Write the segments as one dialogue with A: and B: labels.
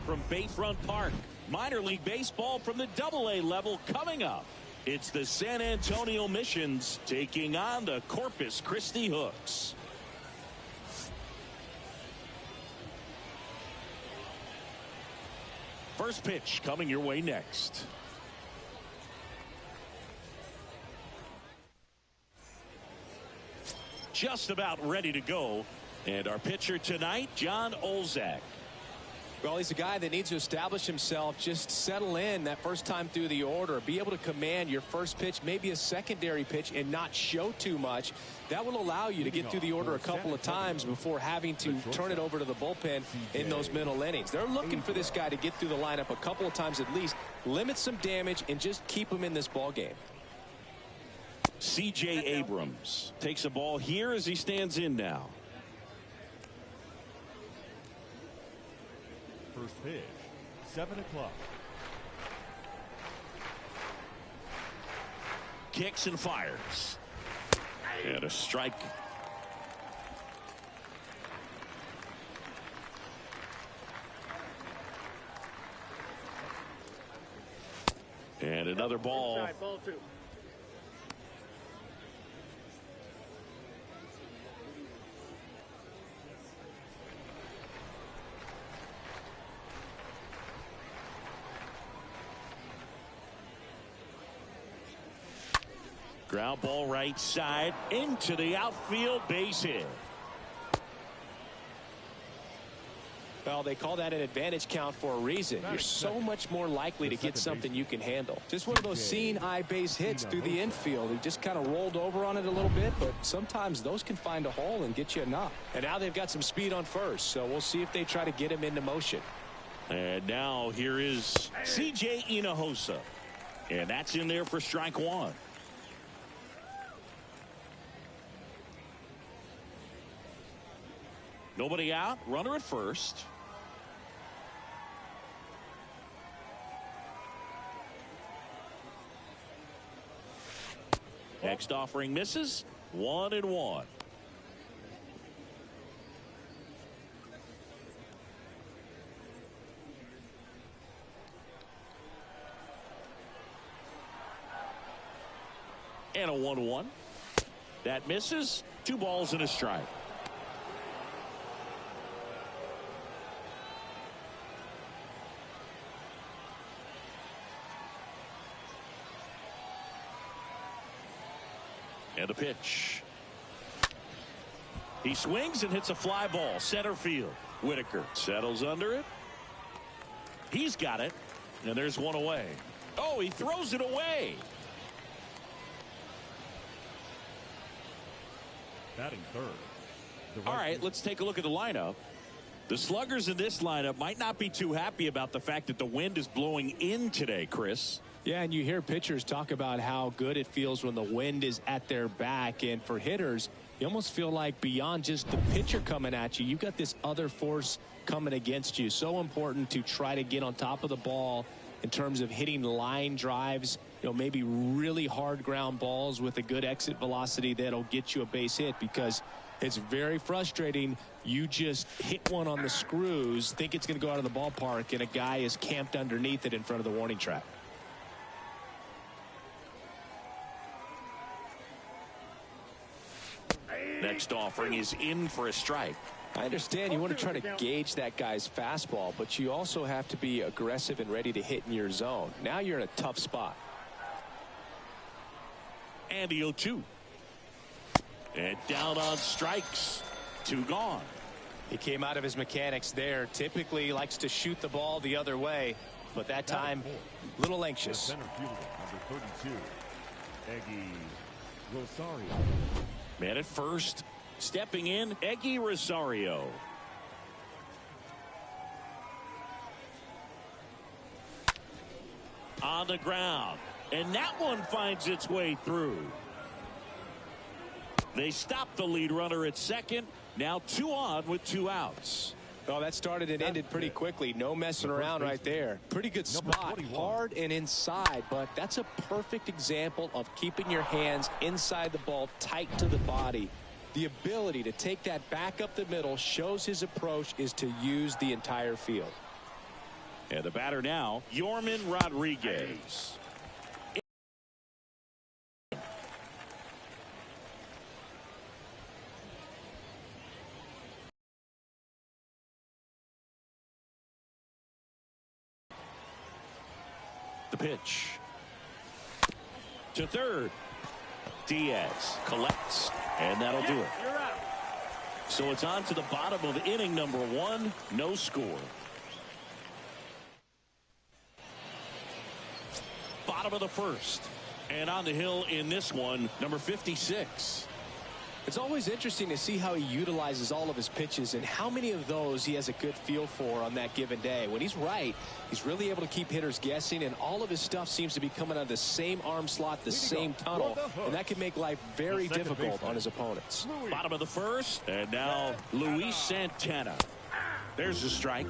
A: live from Bayfront Park. Minor league baseball from the AA level coming up. It's the San Antonio Missions taking on the Corpus Christi Hooks. First pitch coming your way next. Just about ready to go. And our pitcher tonight, John Olzak.
B: Well, he's a guy that needs to establish himself, just settle in that first time through the order, be able to command your first pitch, maybe a secondary pitch, and not show too much. That will allow you to get through the order a couple of times before having to turn it over to the bullpen in those middle innings. They're looking for this guy to get through the lineup a couple of times at least, limit some damage, and just keep him in this ball game.
A: C.J. Abrams takes a ball here as he stands in now.
C: First pitch, 7 o'clock.
A: Kicks and fires. And a strike. And another ball.
D: Ball 2.
A: Ground ball right side into the outfield, base hit.
B: Well, they call that an advantage count for a reason. You're so much more likely to get something you can handle. Just one of those seeing eye base hits through the infield. He just kind of rolled over on it a little bit, but sometimes those can find a hole and get you a knock. And now they've got some speed on first, so we'll see if they try to get him into motion.
A: And now here is C.J. Hinojosa. And that's in there for strike one. Nobody out, runner at first. Next offering misses. 1-1. And a 1-1. That misses. 2 balls and a strike. And a pitch. He swings and hits a fly ball center field. Whitaker settles under it. He's got it. And there's one away. Oh, he throws it away.
C: Batting third.
A: All right, let's take a look at the lineup. The sluggers in this lineup might not be too happy about the fact that the wind is blowing in today, Chris.
B: Yeah, and you hear pitchers talk about how good it feels when the wind is at their back. And for hitters, you almost feel like beyond just the pitcher coming at you, you've got this other force coming against you. So important to try to get on top of the ball in terms of hitting line drives, maybe really hard ground balls with a good exit velocity that'll get you a base hit, because it's very frustrating. You just hit one on the screws, think it's going to go out of the ballpark, and a guy is camped underneath it in front of the warning track.
A: Next offering is in for a strike.
B: I understand you want to try to gauge that guy's fastball, but you also have to be aggressive and ready to hit in your zone. Now you're in a tough spot.
A: And the 0-2. And down on strikes. 2 gone.
B: He came out of his mechanics there. Typically he likes to shoot the ball the other way, but that time a little anxious.
C: Center fielder, number 32, Eggy Rosario.
A: Man at first, stepping in, Eggy Rosario. On the ground, and that one finds its way through. They stop the lead runner at second. Now 2 on with 2 outs.
B: Oh, that started and ended pretty quickly. No messing around right there. Pretty good spot. Hard and inside, but that's a perfect example of keeping your hands inside the ball, tight to the body. The ability to take that back up the middle shows his approach is to use the entire field.
A: And the batter now, Yorman Rodriguez. The pitch. To third. Diaz collects, and that'll do it. So it's on to the bottom of inning number 1. No score. Bottom of the first. And on the hill in this one, number 56.
B: It's always interesting to see how he utilizes all of his pitches and how many of those he has a good feel for on that given day. When he's right, he's really able to keep hitters guessing, and all of his stuff seems to be coming out of the same arm slot, the same tunnel, and that can make life very difficult on his opponents.
A: Bottom of the first, and now Luis Santana. There's a strike.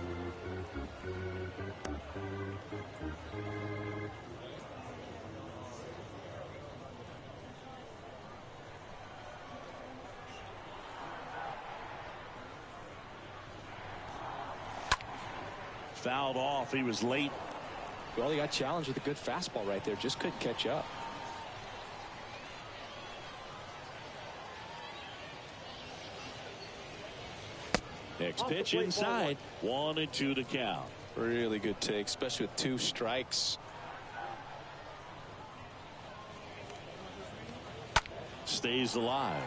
A: Fouled off. He was late.
B: Well, he got challenged with a good fastball right there. Just couldn't catch up.
A: Next pitch inside. 1-2 to count.
B: Really good take, especially with 2 strikes.
A: Stays alive.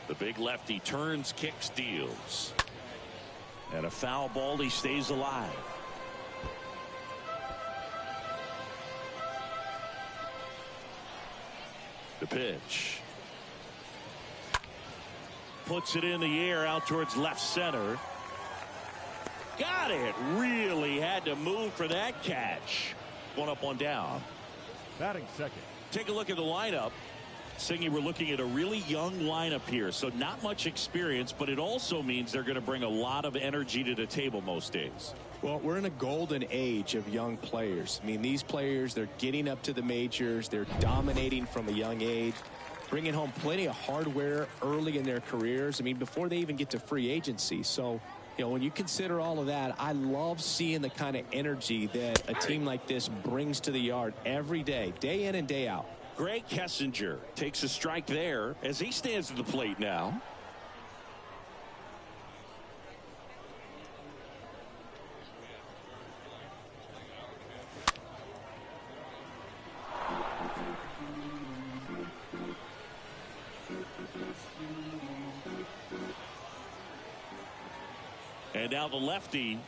A: The big lefty turns, kicks, deals. And a foul ball. He stays alive. The pitch. Puts it in the air out towards left center. Got it. Really had to move for that catch. 1 up, 1 down.
C: Batting second.
A: Take a look at the lineup. Singy, we're looking at a really young lineup here, so not much experience, but it also means they're going to bring a lot of energy to the table most days.
B: Well, we're in a golden age of young players. I mean, these players, they're getting up to the majors. They're dominating from a young age, bringing home plenty of hardware early in their careers. I mean, before they even get to free agency. So, you know, when you consider all of that, I love seeing the kind of energy that a team like this brings to the yard every day, day in and day out.
A: Greg Kessinger takes a strike there as he stands at the plate now. And now the lefty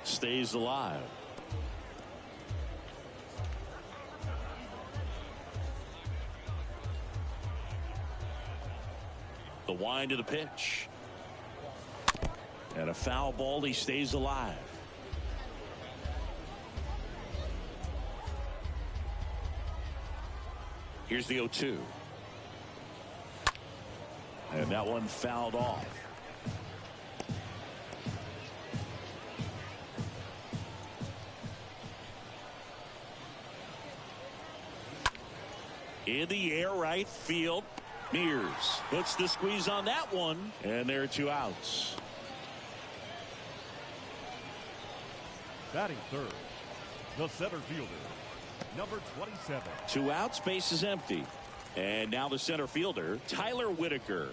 A: stays alive. The wind of the pitch. And a foul ball. He stays alive. Here's the 0-2. And that one fouled off. In the air, right field. Mears puts the squeeze on that one, and there are 2 outs.
C: Batting third, the center fielder, number 27.
A: 2 outs, base is empty. And now the center fielder, Tyler Whitaker.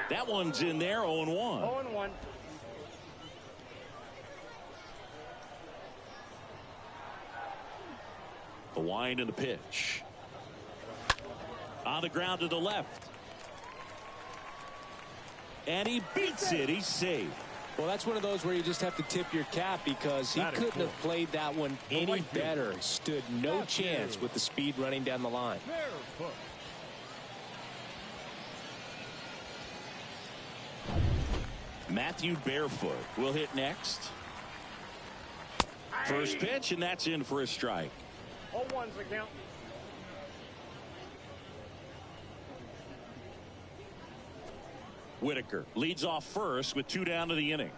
A: That one's in there, 0-1.
D: 0-1.
A: The wind and the pitch. On the ground to the left. And he beats it. He's safe.
B: Well, that's one of those where you just have to tip your cap because he couldn't have played that one any better. Stood no chance with the speed running down the line.
A: Matthew Barefoot will hit next. First pitch, and that's in for a strike.
D: 0-1's the count.
A: Whitaker leads off first with 2 down to the inning.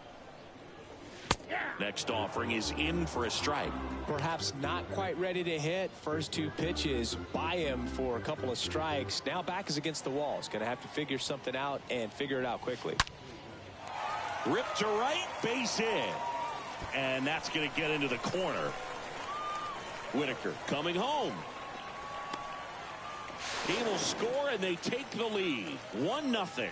A: Next offering is in for a strike.
B: Perhaps not quite ready to hit. First 2 pitches by him for a couple of strikes. Now back is against the wall. He's going to have to figure something out and figure it out quickly.
A: Ripped to right, base hit. And that's going to get into the corner. Whitaker coming home. He will score, and they take the lead. 1-0.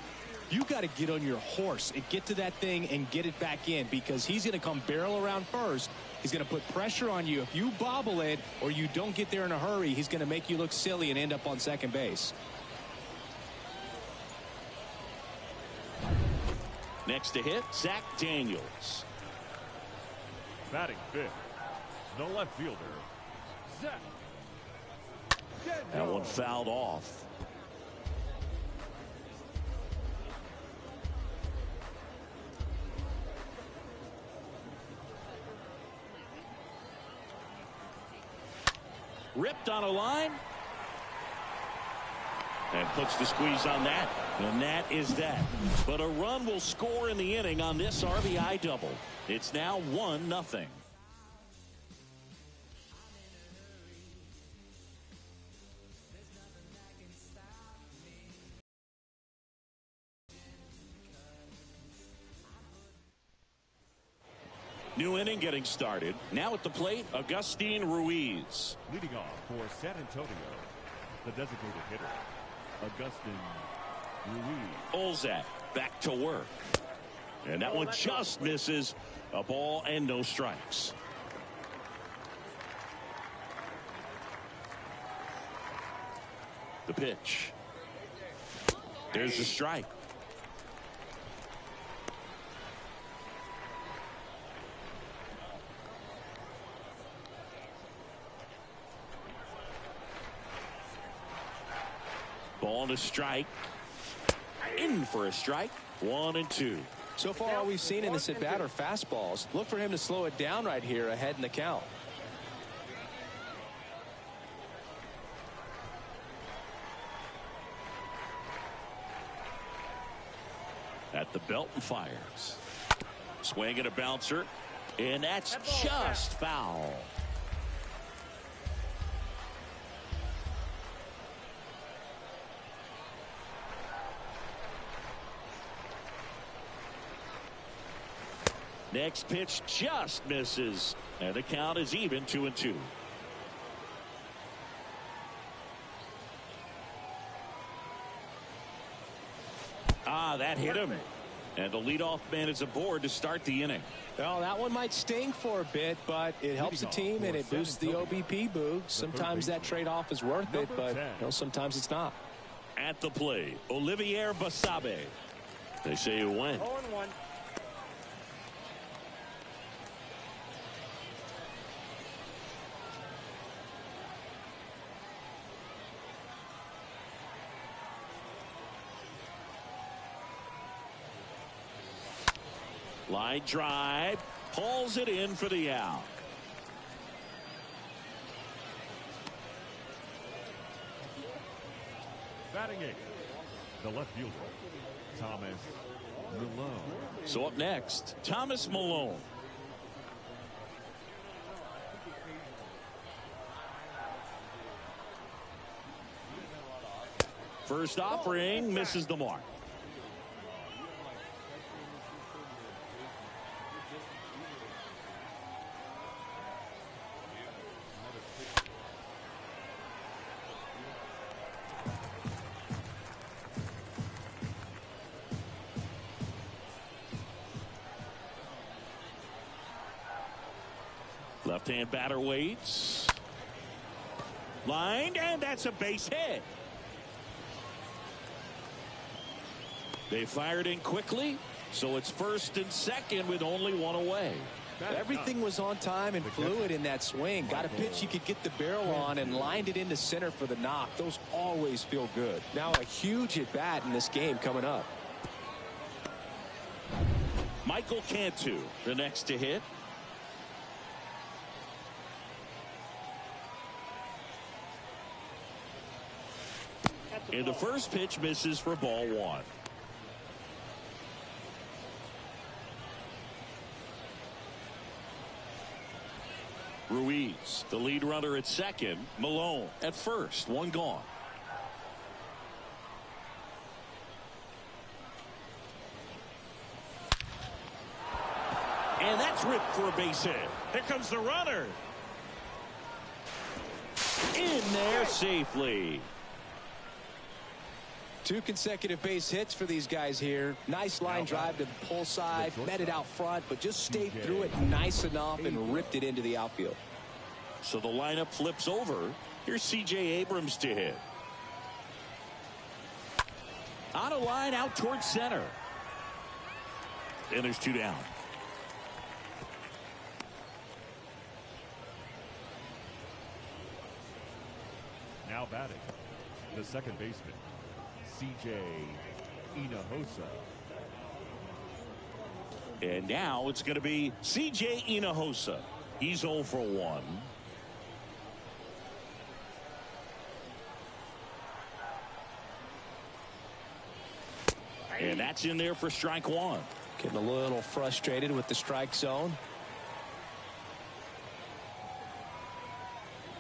B: You got to get on your horse and get to that thing and get it back in, because he's going to come barrel around first. He's going to put pressure on you. If you bobble it or you don't get there in a hurry, he's going to make you look silly and end up on second base.
A: Next to hit, Zach Daniels.
C: Batting fifth, the left fielder, Zach.
A: That one fouled off. Ripped on a line. And puts the squeeze on that. And that is that. But a run will score in the inning on this RBI double. It's now 1-0. New inning getting started. Now at the plate, Agustin Ruiz.
C: Leading off for San Antonio, the designated hitter, Agustin Ruiz.
A: Olzak back to work. And that one just misses. A ball and no strikes. The pitch. There's the strike. Ball to strike. In for a strike. 1-2.
B: So far, all we've seen in this at bat are fastballs. Look for him to slow it down right here ahead in the count.
A: At the belt and fires. Swing and a bouncer. And that's just foul. Next pitch just misses. And the count is even 2-2. That hit him. And the leadoff man is aboard to start the inning.
B: Well, that one might sting for a bit, but it helps the team and it boosts the OBP boost. Sometimes that trade-off is worth it, but sometimes it's not.
A: At the plate, Olivier Basabe. They say you win.
D: 0-1.
A: Line drive, pulls it in for the out.
C: Batting eighth, the left fielder, Thomas Malone.
A: So up next, Thomas Malone. First offering misses the mark. Left-hand batter waits. Lined, and that's a base hit. They fired in quickly, so it's first and second with only one away.
B: Everything was on time and fluid in that swing. Got a pitch you could get the barrel on and lined it into center for the knock. Those always feel good. Now a huge at bat in this game coming up.
A: Michael Cantu, the next to hit. And the first pitch misses for ball one. Ruiz, the lead runner at second. Malone at first. One gone. And that's ripped for a base hit. Here comes the runner. In there safely.
B: 2 consecutive base hits for these guys here. Nice line drive to the pull side, met it out front, but just stayed through it nice enough and ripped it into the outfield.
A: So the lineup flips over. Here's C.J. Abrams to hit. On a line out towards center. And there's 2 down.
C: Now batting, the second baseman, C.J. Hinojosa.
A: And now it's going to be C.J. Hinojosa. He's 0 for 1. And that's in there for strike 1.
B: Getting a little frustrated with the strike zone.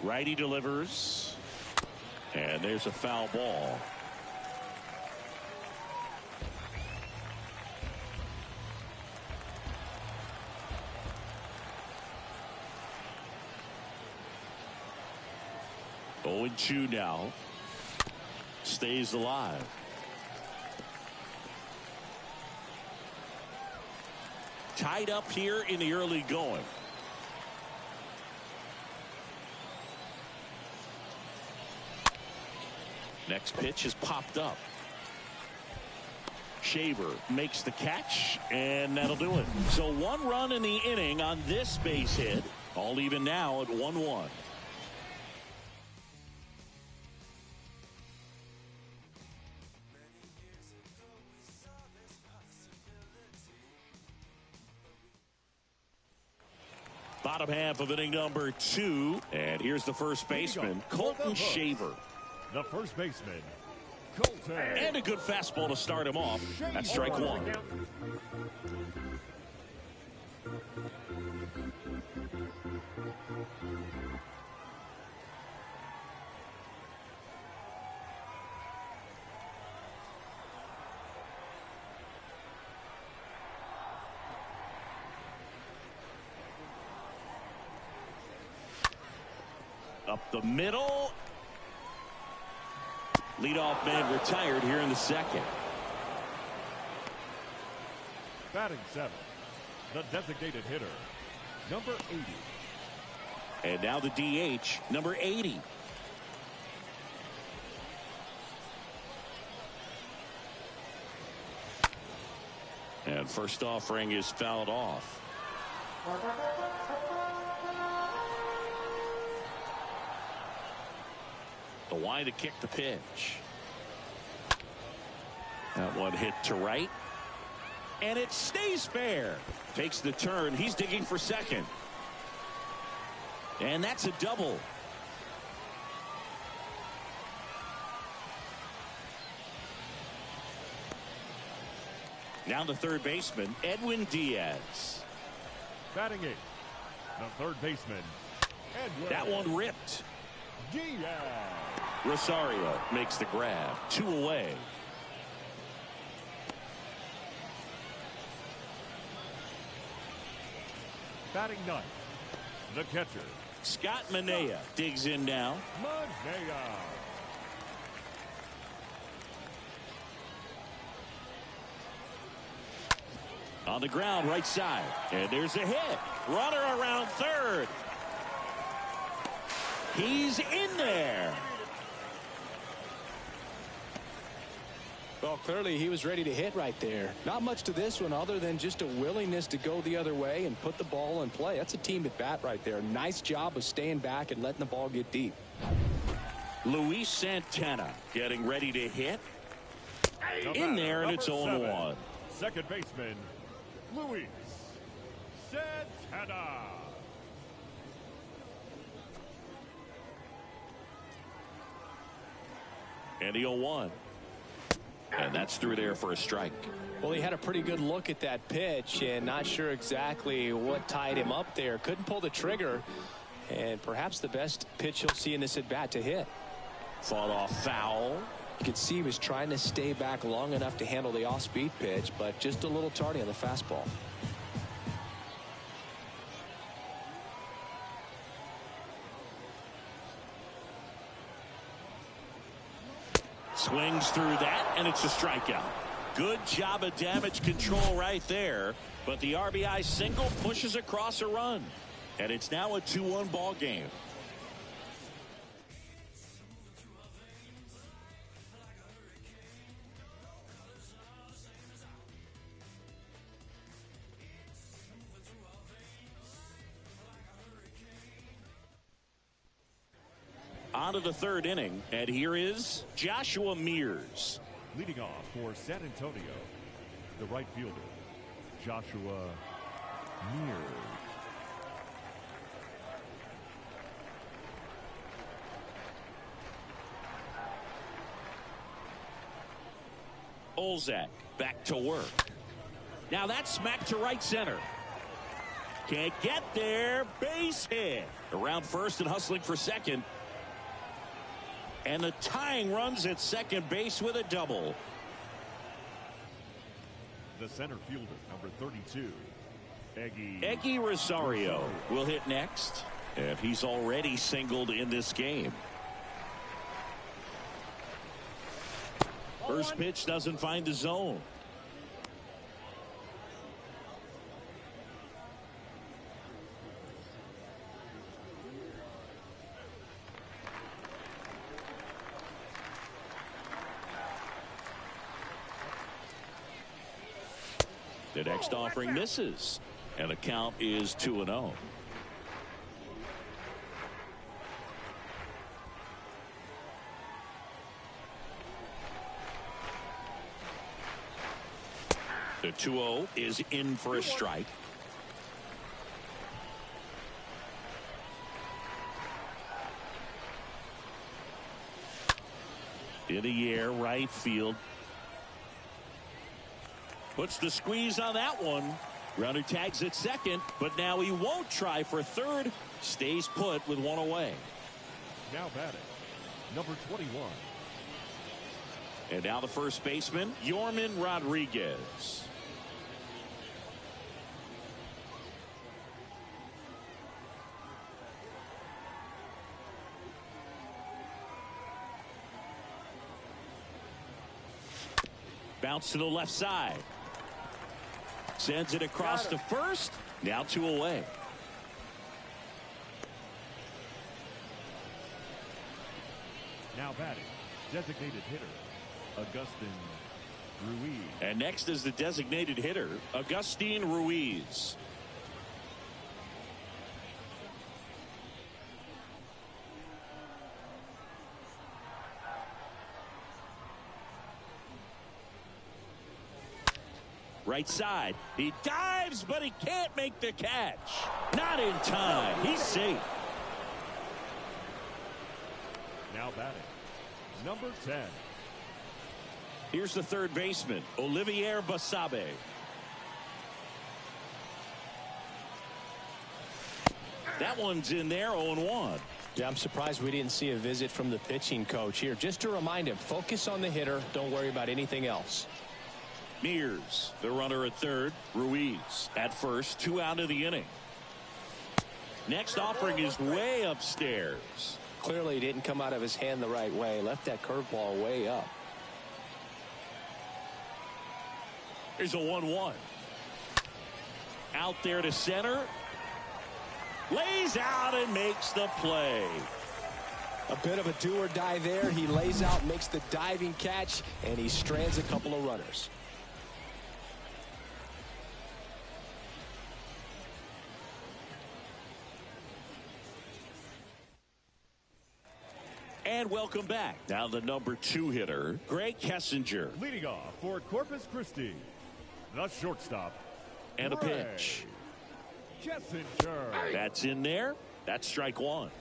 A: Righty delivers. And there's a foul ball. Oh, and 2 now. Stays alive. Tied up here in the early going. Next pitch is popped up. Shaver makes the catch, and that'll do it. So 1 run in the inning on this base hit. All even now at 1-1. Bottom half of inning number 2. And here's the first baseman, Colton Shaver.
C: The first baseman, Colton.
A: And a good fastball to start him off. That's strike 1. Up the middle. Leadoff man retired here in the second.
C: Batting 7, the designated hitter, number 80.
A: And now the DH, number 80. And first offering is fouled off. The Y to kick the pitch. That one hit to right. And it stays fair. Takes the turn. He's digging for second. And that's a double. Now the third baseman, Edwin Diaz.
C: Batting 8, the third baseman, Edwin.
A: That one ripped.
C: Diaz.
A: Rosario makes the grab. 2 away.
C: Batting 9, the catcher,
A: Scott Manea digs in now.
C: Manea.
A: On the ground, right side. And there's a hit. Runner around third. He's in there.
B: Well, clearly he was ready to hit right there. Not much to this one other than just a willingness to go the other way and put the ball in play. That's a team at bat right there. Nice job of staying back and letting the ball get deep.
A: Luis Santana getting ready to hit. In there, and it's 0-1.
C: Second baseman, Luis Santana.
A: And the 0-1. And that's through there for a strike.
B: Well, he had a pretty good look at that pitch and not sure exactly what tied him up there. Couldn't pull the trigger. And perhaps the best pitch he'll see in this at-bat to hit.
A: Fought off foul.
B: You could see he was trying to stay back long enough to handle the off-speed pitch, but just a little tardy on the fastball.
A: Swings through that, and it's a strikeout. Good job of damage control right there, but the RBI single pushes across a run. And it's now a 2-1 ball game. On to the third inning, and here is Joshua Mears.
C: Leading off for San Antonio, the right fielder, Joshua Mears.
A: Olzak back to work. Now that's smacked to right center. Can't get there. Base hit. Around first and hustling for second. And the tying runs at second base with a double.
C: The center fielder, number 32,
A: Eggy Rosario will hit next. And he's already singled in this game. First pitch doesn't find the zone. The next offering misses, and the count is 2-0. The 2-0 is in for a strike. In the air, right field. Puts the squeeze on that one. Runner tags at second, but now he won't try for third. Stays put with one away.
C: now batting, number 21.
A: And now the first baseman, Yorman Rodriguez. Bounce to the left side. Sends it across to first. Now 2 away.
C: Now batting, designated hitter, Augustin Ruiz.
A: And next is the designated hitter, Augustin Ruiz. Right side. He dives, but he can't make the catch. Not in time. He's safe.
C: Now batting, number 10.
A: Here's the third baseman, Olivier Basabe. That one's in there, 0-1.
B: Yeah, I'm surprised we didn't see a visit from the pitching coach here. Just to remind him, focus on the hitter. Don't worry about anything else.
A: Mears, the runner at third. Ruiz at first. 2 out of the inning. Next offering is way upstairs.
B: Clearly didn't come out of his hand the right way. Left that curveball way up.
A: Here's a 1-1. Out there to center. Lays out and makes the play.
B: A bit of a do or die there. He lays out, makes the diving catch, and he strands a couple of runners.
A: And welcome back. Now the number 2 hitter, Greg Kessinger.
C: Leading off for Corpus Christi, the shortstop.
A: And a
C: Greg
A: pitch.
C: Kessinger.
A: That's in there. That's strike 1.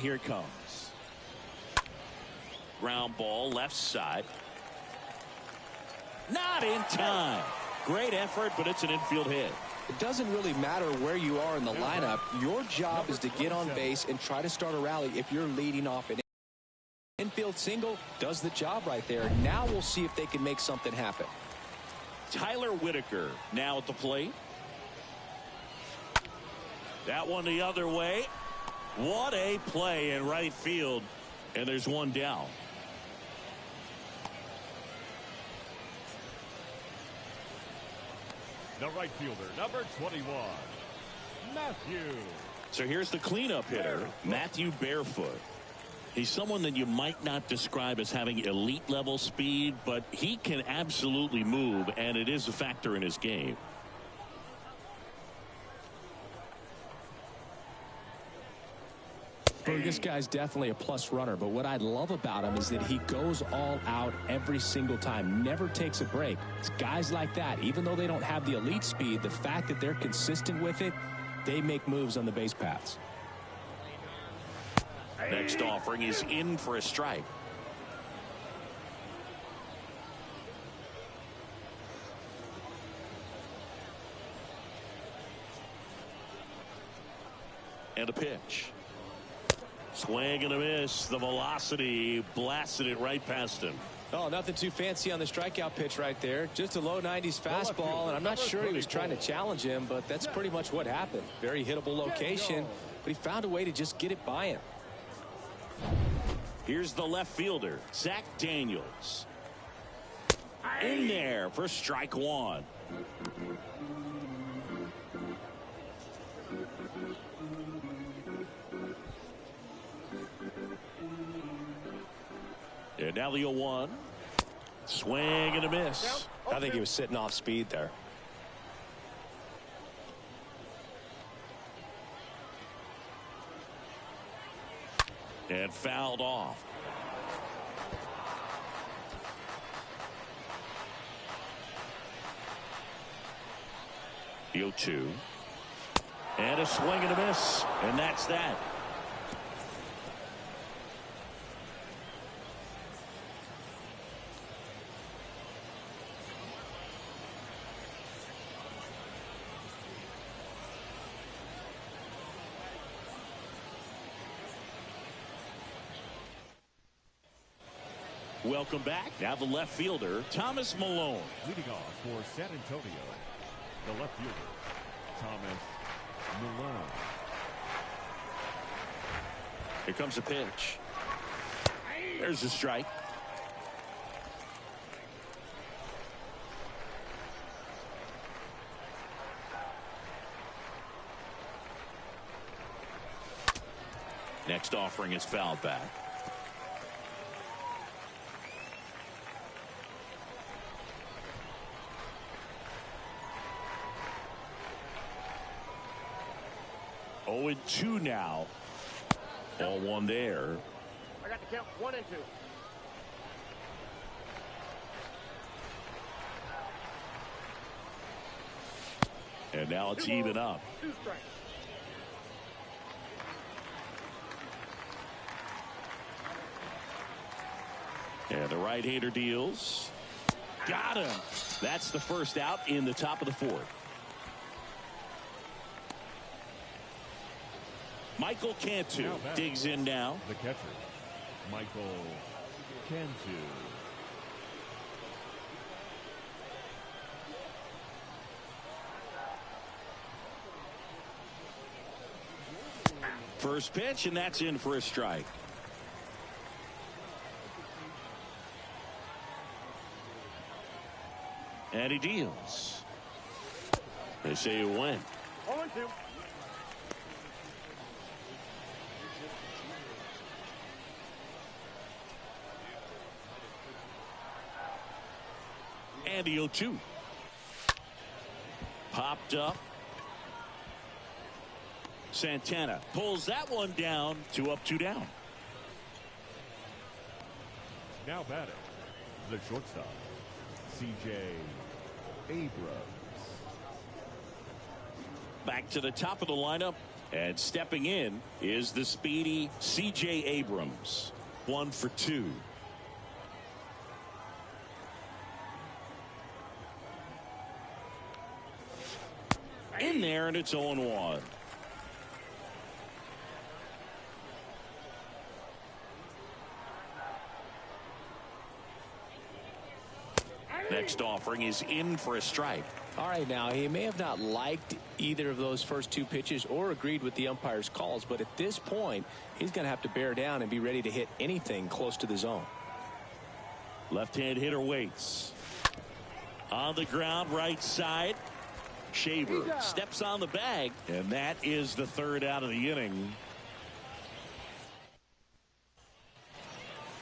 A: Here it comes. Ground ball left side. Not in time. Great effort, but it's an infield hit.
B: It doesn't really matter where you are in the lineup. Your job is to get on base and try to start a rally if you're leading off. An infield single does the job right there. Now we'll see if they can make something happen.
A: Tyler Whitaker now at the plate. That one the other way. What a play in right field. And there's one down.
C: The right fielder, number 21, Matthew.
A: So here's the cleanup hitter, Matthew Barefoot. He's someone that you might not describe as having elite level speed, but he can absolutely move, and it is a factor in his game.
B: This guy's definitely a plus runner, but what I love about him is that he goes all out every single time, never takes a break. It's guys like that, even though they don't have the elite speed, the fact that they're consistent with it, they make moves on the base paths.
A: Next offering is in for a strike. And a pitch. Swing and a miss. The velocity blasted it right past him.
B: Oh, nothing too fancy on the strikeout pitch right there. Just a low 90s fastball, and I'm not sure he was trying to challenge him, but that's pretty much what happened. Very hittable location, but he found a way to just get it by him.
A: Here's the left fielder, Zach Daniels. In there for strike one. And now the 0-1. Swing and a miss.
B: I think he was sitting off speed there.
A: And fouled off. The 0-2. And a swing and a miss. And that's that. Welcome back. Now the left fielder, Thomas Malone.
C: Leading off for San Antonio, the left fielder, Thomas Malone.
A: Here comes a pitch. There's a strike. Next offering is fouled back. Oh, and 2 now. Ball 1 there.
D: I got the count 1 and 2.
A: And now it's even up.
D: 2 strikes.
A: And the right-hander deals. Got him. That's the first out in the top of the 4th. Michael Cantu digs in now.
C: The catcher, Michael Cantu.
A: First pitch, and that's in for a strike. And he deals. They say you win.
D: 0 and 2.
A: And the 0-2. Popped up. Santana pulls that one down. 2 up, 2 down.
C: Now batting, the shortstop, C.J. Abrams.
A: Back to the top of the lineup And stepping in is the speedy C.J. Abrams.
C: 1 for 2.
A: In there, and it's 0-1. Next offering is in for a strike.
B: All right, now, he may have not liked either of those first two pitches or agreed with the umpire's calls, but at this point, he's going to have to bear down and be ready to hit anything close to the zone.
A: Left-hand hitter waits. On the ground, right side. Shaver steps on the bag, and that is the third out of the inning.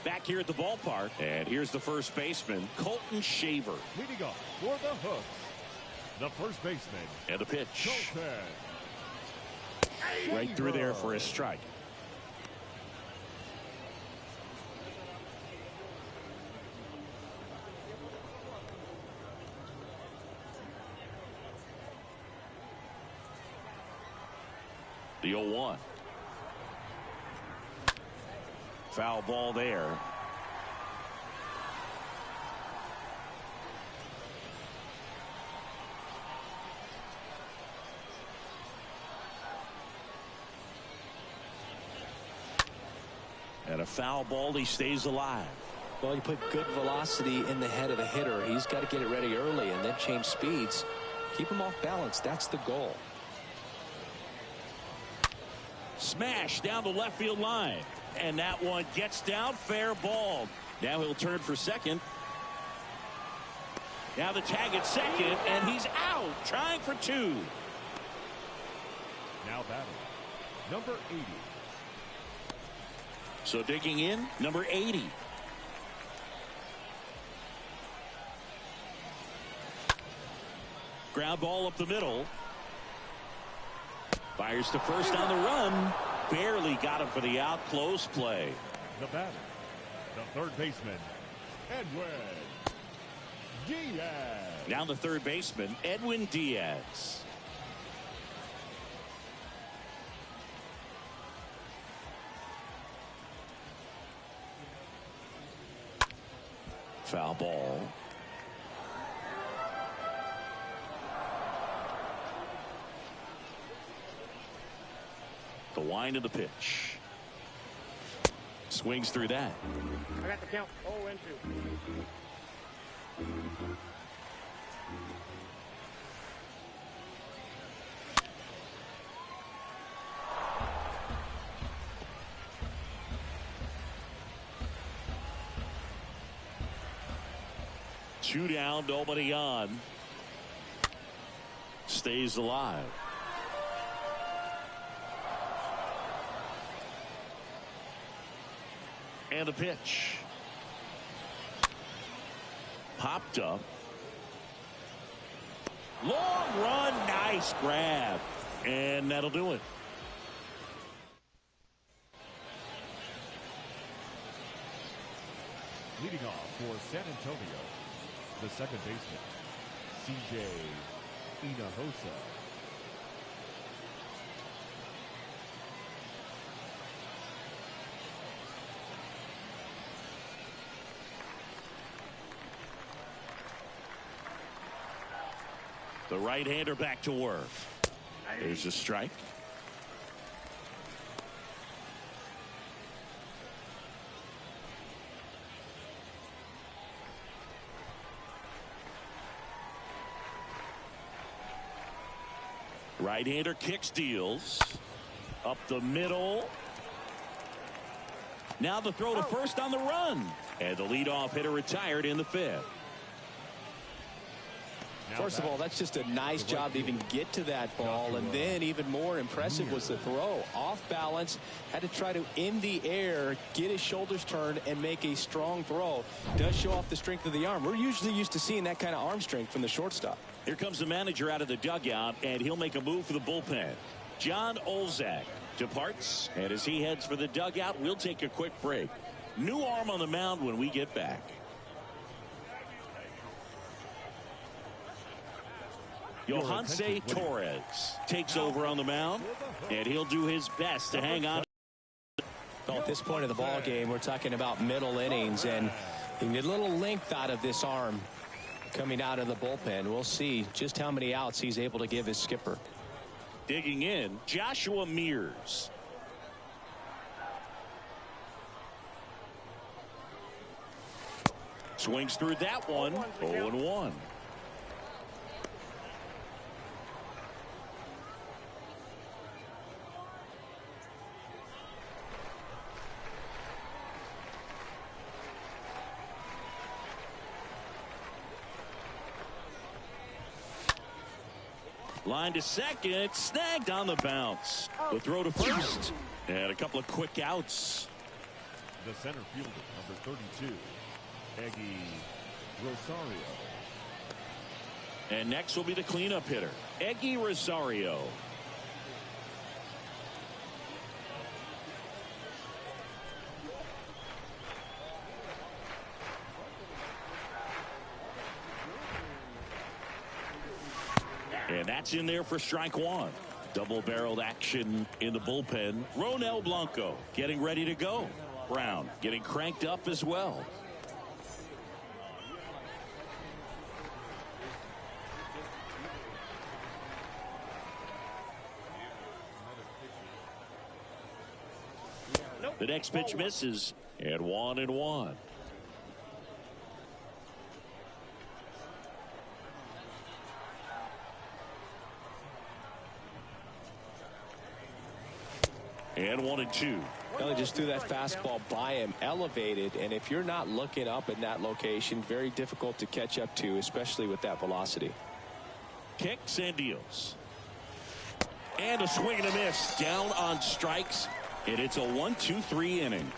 A: Back here at the ballpark, and here's the first baseman, Colton Shaver.
C: Leading off for the Hooks, the first baseman.
A: And the pitch.
C: Colton
A: right through there for a strike. The 0-1. Foul ball there. And a foul ball, he stays alive.
B: Well, you put good velocity in the head of the hitter. He's got to get it ready early and then change speeds. Keep him off balance. That's the goal.
A: Smash down the left field line. And that one gets down, fair ball. Now he'll turn for second. Now the tag at second, and he's out, trying for two.
C: Now batting, number 80.
A: So digging in, number 80. Ground ball up the middle. Fires to first on the run. Barely got him for the out. Close play.
C: The batter, the third baseman, Edwin Diaz.
A: Now the third baseman, Edwin Diaz. Foul ball. The wind of the pitch. Swings through that.
D: I got the count 0-2.
A: Two down, nobody on. Stays alive. And the pitch. Popped up. Long run, nice grab. And that'll do it.
C: Leading off for San Antonio, the second baseman, C.J. Hinojosa.
A: The right-hander back to work. There's a strike. Right-hander kicks, deals. Up the middle. Now the throw to first on the run. And the leadoff hitter retired in the fifth.
B: First of all, that's just a nice job to even get to that ball, and then even more impressive was the throw. Off balance, had to try to, in the air, get his shoulders turned and make a strong throw. Does show off the strength of the arm. We're usually used to seeing that kind of arm strength from the shortstop.
A: Here comes the manager out of the dugout, and he'll make a move for the bullpen. John Olzak departs, and as he heads for the dugout, we'll take a quick break. New arm on the mound when we get back. Yohansé Torres takes over on the mound, and he'll do his best to hang on.
B: Well, at this point of the ball game, we're talking about middle innings, and you need a little length out of this arm coming out of the bullpen. We'll see just how many outs he's able to give his skipper.
A: Digging in, Joshua Mears. Swings through that one. 0-1. Line to second, snagged on the bounce. The throw to first, and a couple of quick outs.
C: The center fielder, number 32, Eggy Rosario.
A: And next will be the cleanup hitter, Eggy Rosario. And that's in there for strike one. Double-barreled action in the bullpen. Ronel Blanco getting ready to go. Brown getting cranked up as well. The next pitch misses, and 1-1. And 1-2.
B: Well, he just threw that fastball by him, elevated, and if you're not looking up in that location, very difficult to catch up to, especially with that velocity.
A: Kicks and deals. And a swing and a miss. Down on strikes, and it's a 1-2-3 inning.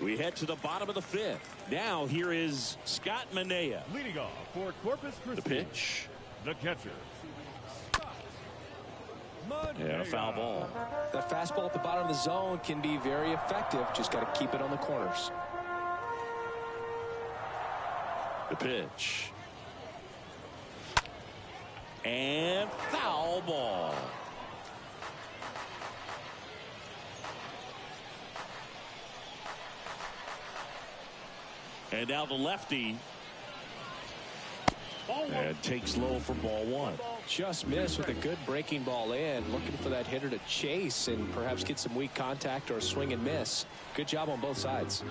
A: We head to the bottom of the fifth. Now here is Scott Manea.
C: Leading off for Corpus Christi.
A: The pitch.
C: The catcher.
A: And a foul ball.
B: That fastball at the bottom of the zone can be very effective. Just got to keep it on the corners.
A: The pitch. And foul ball. And now the lefty. And takes low for ball one.
B: Just missed with a good breaking ball in. Looking for that hitter to chase and perhaps get some weak contact or a swing and miss. Good job on both sides.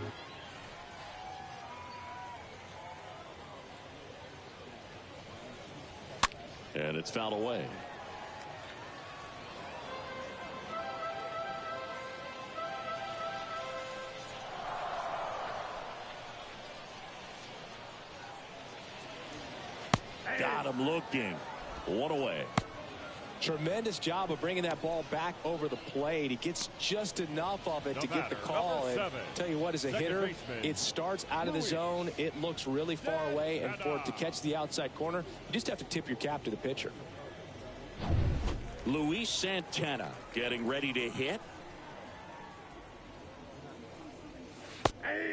A: And it's fouled away. Got him looking. One away.
B: Tremendous job of bringing that ball back over the plate. He gets just enough of it to get the call. And tell you what, as a hitter, it starts out of the zone. It looks really far away, and for it to catch the outside corner, you just have to tip your cap to the pitcher.
A: Luis Santana getting ready to hit.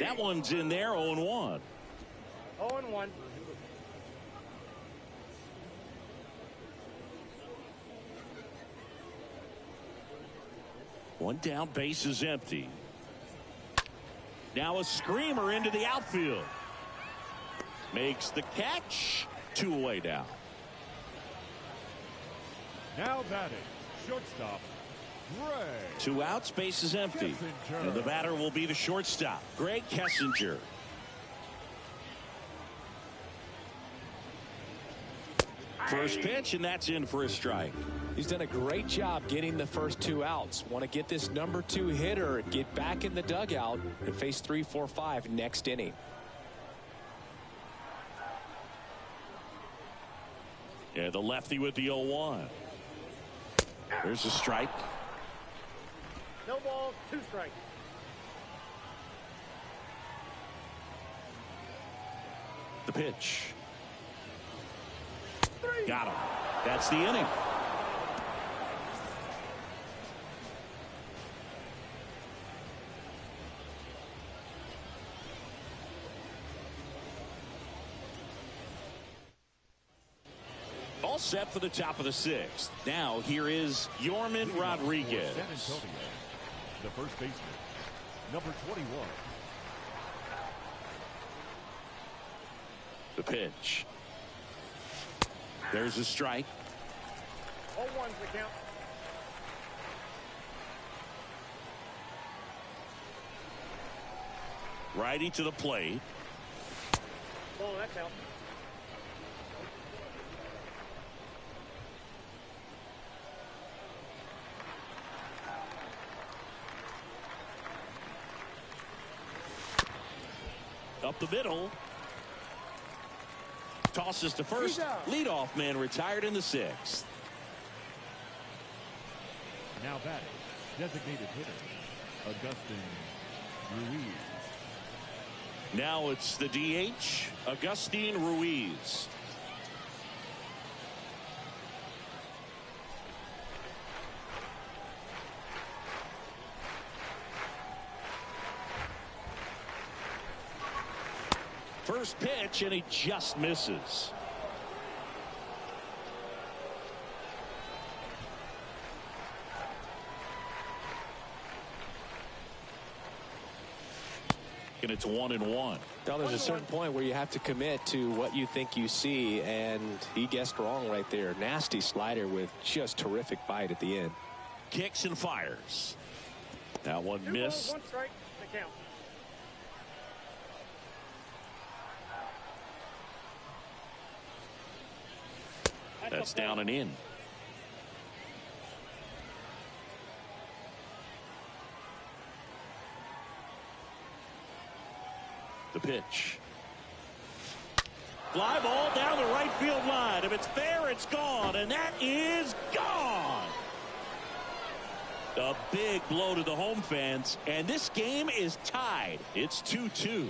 A: That one's in there. 0-1.
D: 0-1.
A: One down, base is empty. Now a screamer into the outfield. Makes the catch. 2 away now.
C: Now batting, shortstop, Greg.
A: 2 outs, base is empty. And the batter will be the shortstop, Greg Kessinger. First pitch, and that's in for a strike.
B: He's done a great job getting the first 2 outs. Want to get this number 2 hitter, get back in the dugout, and face 3, 4, 5 next inning.
A: Yeah, the lefty with the 0-1. There's a strike.
D: No balls, 2 strikes.
A: The pitch. Got him. That's the inning. all set for the top of the 6th. Now here is Yorman Rodriguez.
C: San Antonio, the first baseman, number 21.
A: The pitch. There's a strike.
D: 0-1's the count.
A: Righty to the plate.
D: Ball, that's out.
A: Up the middle. Tosses to first. Leadoff man retired in the 6th.
C: Now batting, designated hitter, Augustin Ruiz.
A: Now it's the DH, Augustin Ruiz. First pitch, and he just misses. And it's 1-1.
B: Now there's a certain point where you have to commit to what you think you see, and he guessed wrong right there. Nasty slider with just terrific bite at the end.
A: Kicks and fires. That one missed.
D: 1 strike, the count.
A: That's down and in. The pitch. Fly ball down the right field line. If it's fair, it's gone, and that is gone. A big blow to the home fans, and this game is tied. It's 2-2.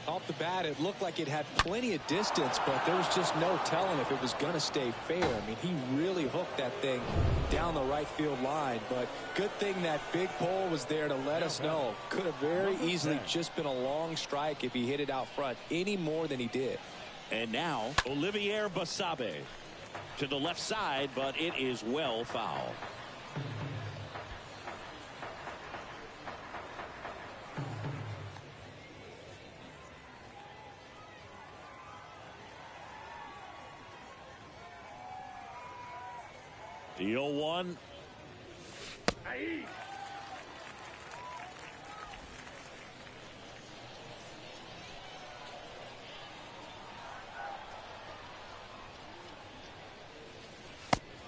B: Off the bat, it looked like it had plenty of distance, but there was just no telling if it was going to stay fair. I mean, he really hooked that thing down the right field line, but good thing that big pole was there to let us know. Could have very easily just been a long strike if he hit it out front any more than he did.
A: And now, Olivier Basabe to the left side, but it is well foul. The 0-1.
D: Aye.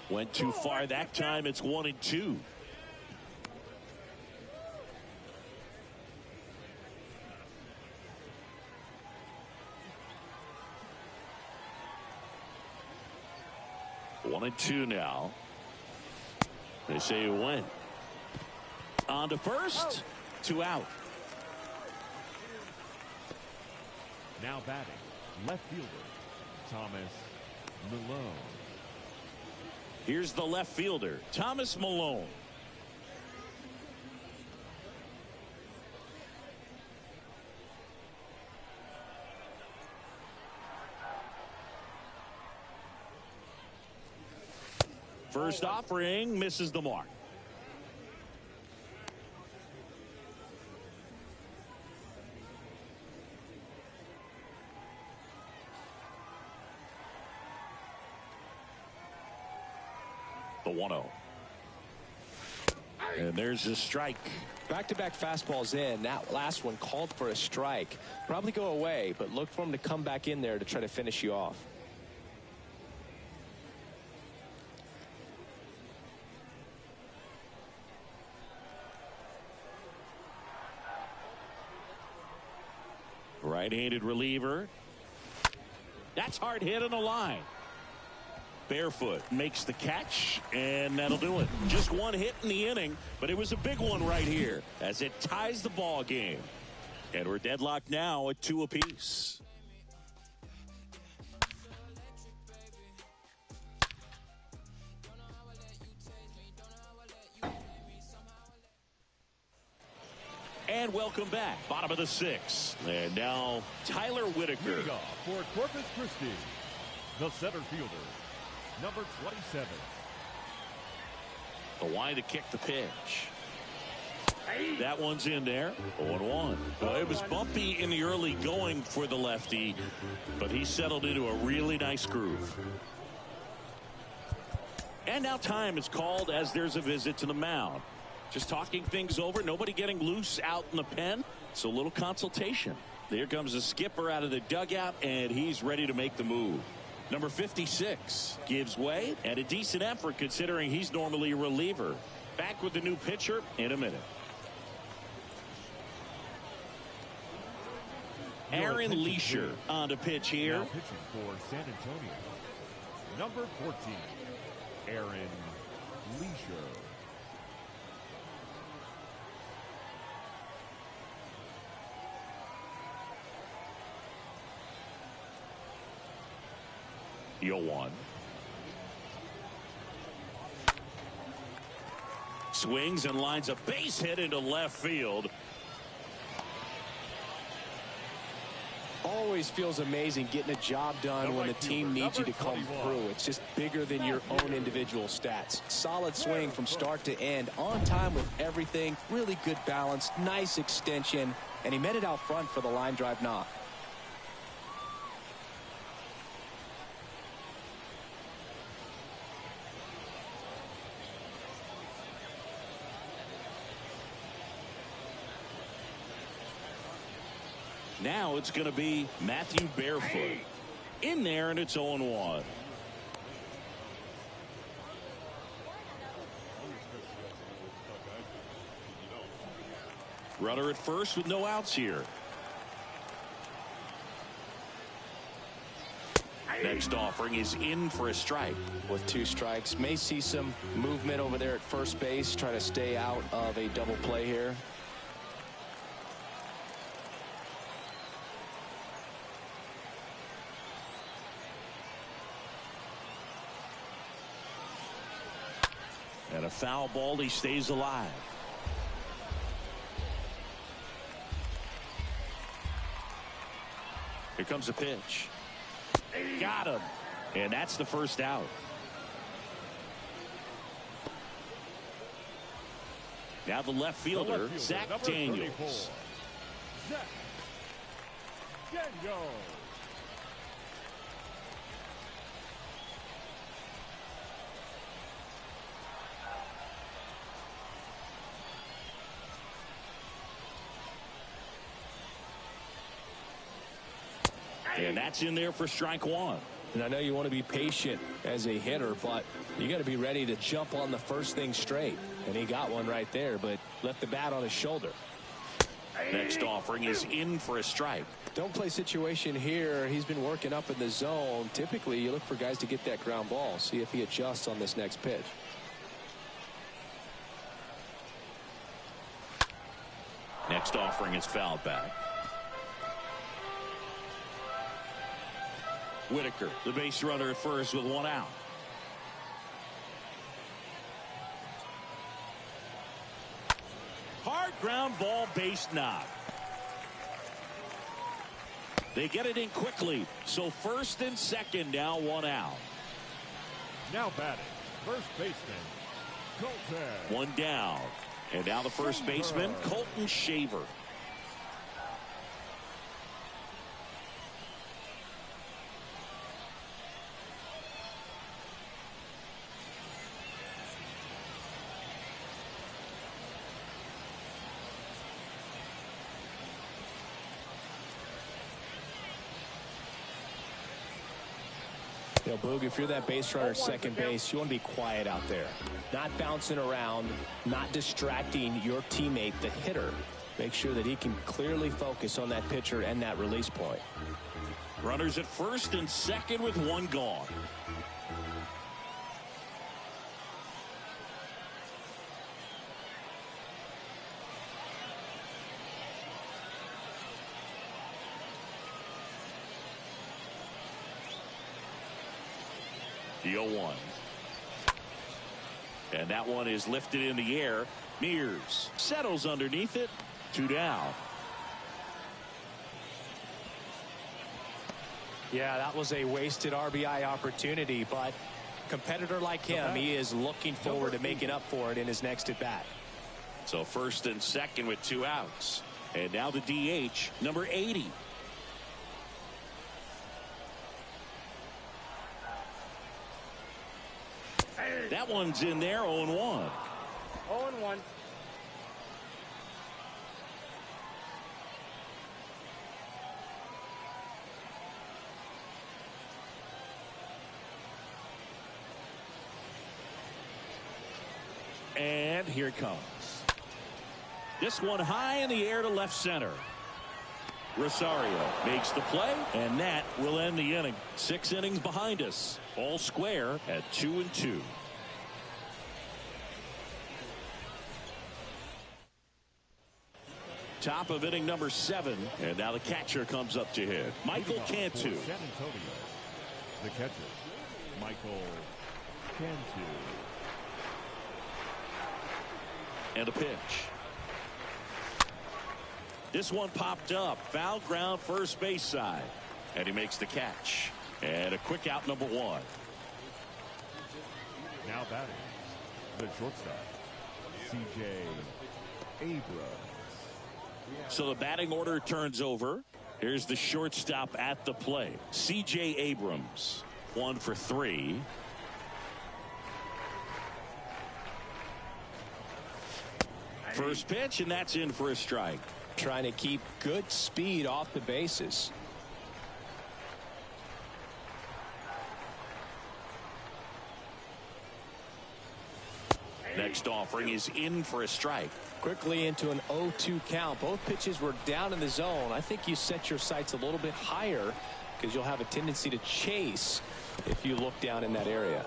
A: Went too far that time. It's 1-2. One and two now. They say it went. On to first. 2 out.
C: Now batting, left fielder, Thomas Malone.
A: Here's the left fielder, Thomas Malone. First offering misses the mark. The 1-0. And there's a strike.
B: Back-to-back fastballs in. That last one called for a strike. Probably go away, but look for him to come back in there to try to finish you off.
A: Right-handed reliever. That's hard hit on the line. Barefoot makes the catch, and that'll do it. Just one hit in the inning, but it was a big one right here as it ties the ball game. And we're deadlocked now at 2 apiece. And welcome back. Bottom of the 6th. And now Tyler Whitaker.
C: Leading off for Corpus Christi, the center fielder, number 27.
A: The line to kick the pitch. That one's in there. 0-1. Well, it was bumpy in the early going for the lefty, but he settled into a really nice groove. And now time is called as there's a visit to the mound. Just talking things over. Nobody getting loose out in the pen. So a little consultation. There comes the skipper out of the dugout, and he's ready to make the move. Number 56 gives way, and a decent effort considering he's normally a reliever. Back with the new pitcher in a minute. Aaron Leisure on the pitch here.
C: Now pitching for San Antonio, number 14, Aaron Leisure.
A: You'll one. Swings and lines a base hit into left field.
B: Always feels amazing getting a job done when the team needs you to come through. It's just bigger than your own individual stats. Solid swing from start to end. On time with everything. Really good balance. Nice extension. And he met it out front for the line drive knock.
A: Now it's going to be Matthew Barefoot in there, and it's 0-1. Runner at first with no outs here. Next offering is in for a strike.
B: With 2 strikes, may see some movement over there at first base. Try to stay out of a double play here.
A: And a foul ball, he stays alive. Here comes the pitch. Got him. And that's the first out. Now the left fielder, Zach Daniels.
C: Zach Daniels.
A: And that's in there for strike 1.
B: And I know you want to be patient as a hitter, but you got to be ready to jump on the first thing straight. And he got one right there, but left the bat on his shoulder.
A: Next offering is in for a strike.
B: Don't play situation here. He's been working up in the zone. Typically, you look for guys to get that ground ball. See if he adjusts on this next pitch.
A: Next offering is fouled back. Whitaker, the base runner at first with 1 out. Hard ground ball, base knock. They get it in quickly. So first and second, now 1 out.
C: Now batting, first baseman, Colton.
A: 1 down. And now the first baseman, Colton Shaver.
B: You know, Boog, if you're that base runner at second base, you want to be quiet out there. Not bouncing around, not distracting your teammate, the hitter. Make sure that he can clearly focus on that pitcher and that release point.
A: Runners at first and second with 1 gone. The 0-1. And that one is lifted in the air. Mears settles underneath it. 2 down.
B: Yeah, that was a wasted RBI opportunity, but competitor like him, he is looking forward to making up for it in his next at bat.
A: So first and second with 2 outs. And now the DH, number 80. That one's in there, 0-1.
D: 0-1.
A: And here it comes. This one high in the air to left center. Rosario makes the play, and that will end the inning. 6 innings behind us, all square at 2-2. Top of inning number 7, and now the catcher comes up to hit. Michael Cantu.
C: San Antonio, the catcher, Michael Cantu.
A: And a pitch. This one popped up. Foul ground first base side. And he makes the catch. And a quick out, number 1.
C: Now batting, the shortstop, C.J. Abrams.
A: So the batting order turns over. Here's the shortstop at the plate. C.J. Abrams, 1 for 3. First pitch, and that's in for a strike.
B: Trying to keep good speed off the bases.
A: Next offering is in for a strike.
B: Quickly into an 0-2 count. Both pitches were down in the zone. I think you set your sights a little bit higher because you'll have a tendency to chase if you look down in that area.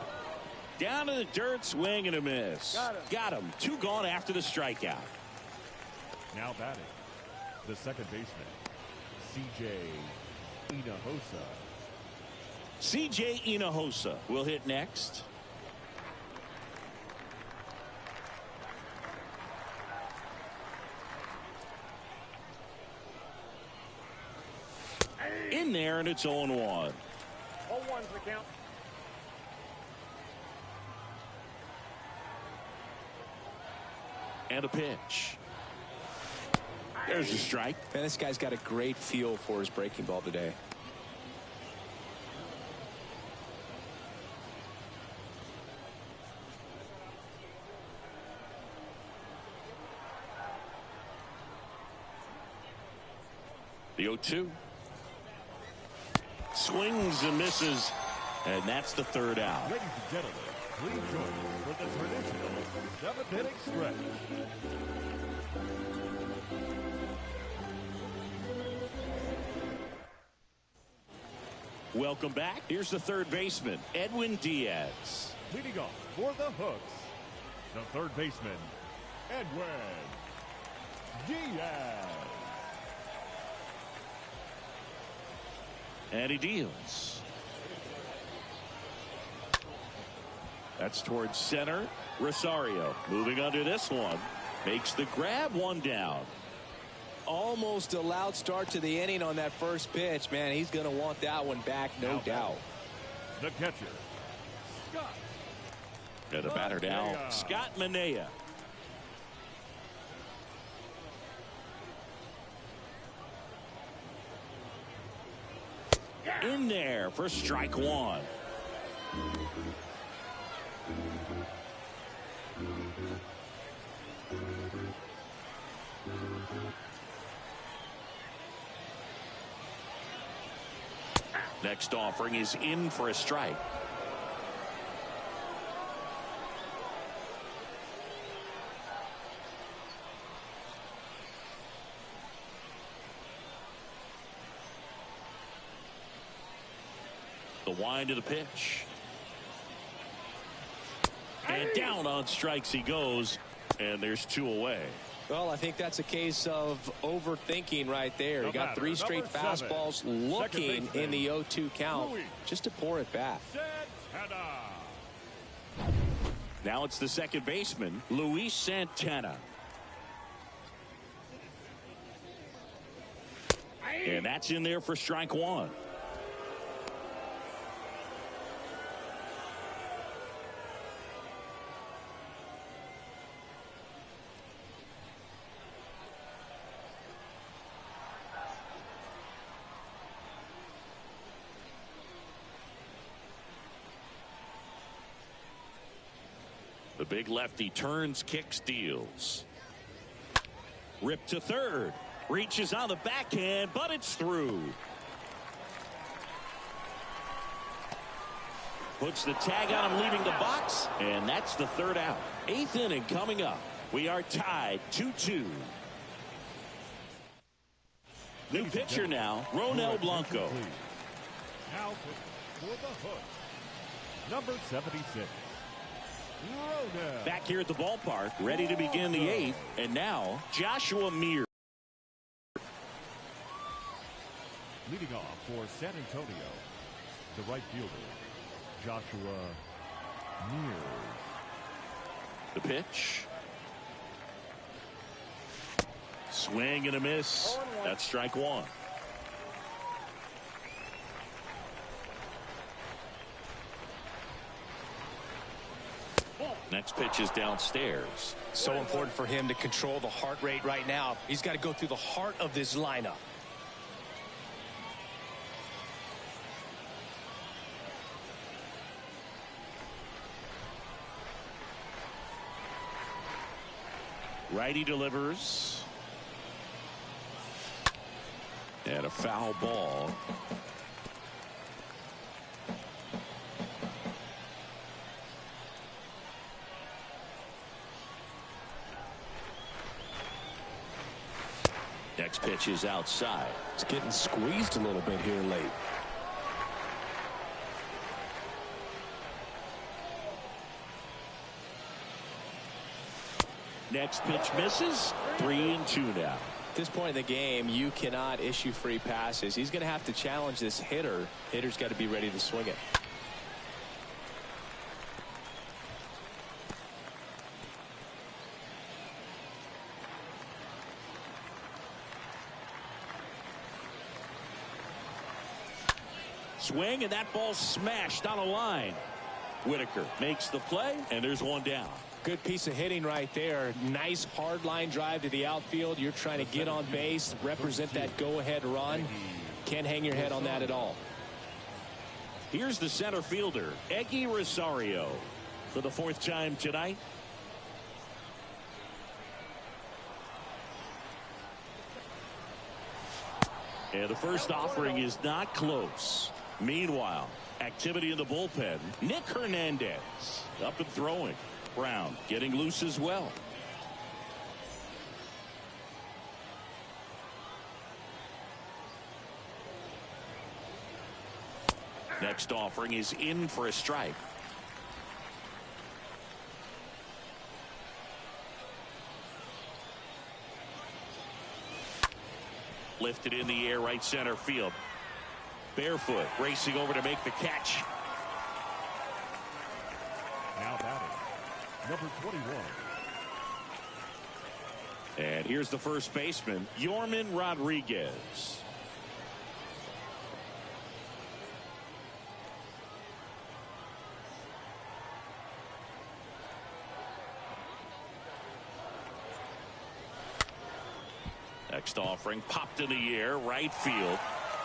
A: Down in the dirt, swing and a miss. Got him. 2 gone after the strikeout.
C: Now batting, the second baseman, C.J. Hinojosa.
A: C.J. Hinojosa will hit next. In there, and it's 0-1.
D: 0-1's the count.
A: And a pitch. There's a strike.
B: And this guy's got a great feel for his breaking ball today.
A: The 0-2. Swings and misses. And that's the 3rd out.
C: Ladies and gentlemen, please join us for the traditional 7th inning stretch.
A: Welcome back. Here's the 3rd baseman, Edwin Diaz.
C: Leading off for the Hooks, the 3rd baseman, Edwin Diaz.
A: And he deals. That's towards center. Rosario moving under this one. Makes the grab, 1 down.
B: Almost a loud start to the inning on that first pitch. Man, he's going to want that one back, no doubt.
C: The catcher, Scott.
A: And a batter now, Scott Manea. In there for strike 1. Next offering is in for a strike. The wind of the pitch. And down on strikes he goes. And there's 2 away.
B: Well, I think that's a case of overthinking right there. He got 3 straight fastballs looking in the 0-2 count just to pour it back.
A: Now it's the second baseman, Luis Santana. And that's in there for strike one. The big lefty turns, kicks, deals. Rip to third. Reaches on the backhand, but it's through. Puts the tag on him, leaving the box, and that's the third out. 8th inning coming up. We are tied 2-2. New pitcher now, Ronel Blanco.
C: Now for the hook, number 76. Ronel.
A: Back here at the ballpark, ready to begin the 8th, and now Joshua Mears.
C: Leading off for San Antonio, the right fielder, Joshua Mears.
A: The pitch. Swing and a miss. That's strike one. Next pitch is downstairs.
B: So important for him to control the heart rate right now. He's got to go through the heart of this lineup.
A: Righty delivers. And a foul ball. Next pitch is outside.
B: It's getting squeezed a little bit here late.
A: Next pitch misses. 3-2 now.
B: At this point in the game, you cannot issue free passes. He's going to have to challenge this hitter. Hitter's got to be ready to swing it.
A: Swing, and that ball smashed on a line. Whitaker makes the play, and there's one down.
B: Good piece of hitting right there. Nice hard line drive to the outfield. You're trying to get on base, represent that go-ahead run. Can't hang your head on that at all.
A: Here's the center fielder, Eggy Rosario, for the 4th time tonight. And the first offering is not close. Meanwhile, activity in the bullpen. Nick Hernandez up and throwing. Brown getting loose as well. Next offering is in for a strike. Lifted in the air, right center field. Barefoot racing over to make the catch.
C: Now batting, number 21.
A: And here's the first baseman, Yorman Rodriguez. Next offering popped in the air, right field.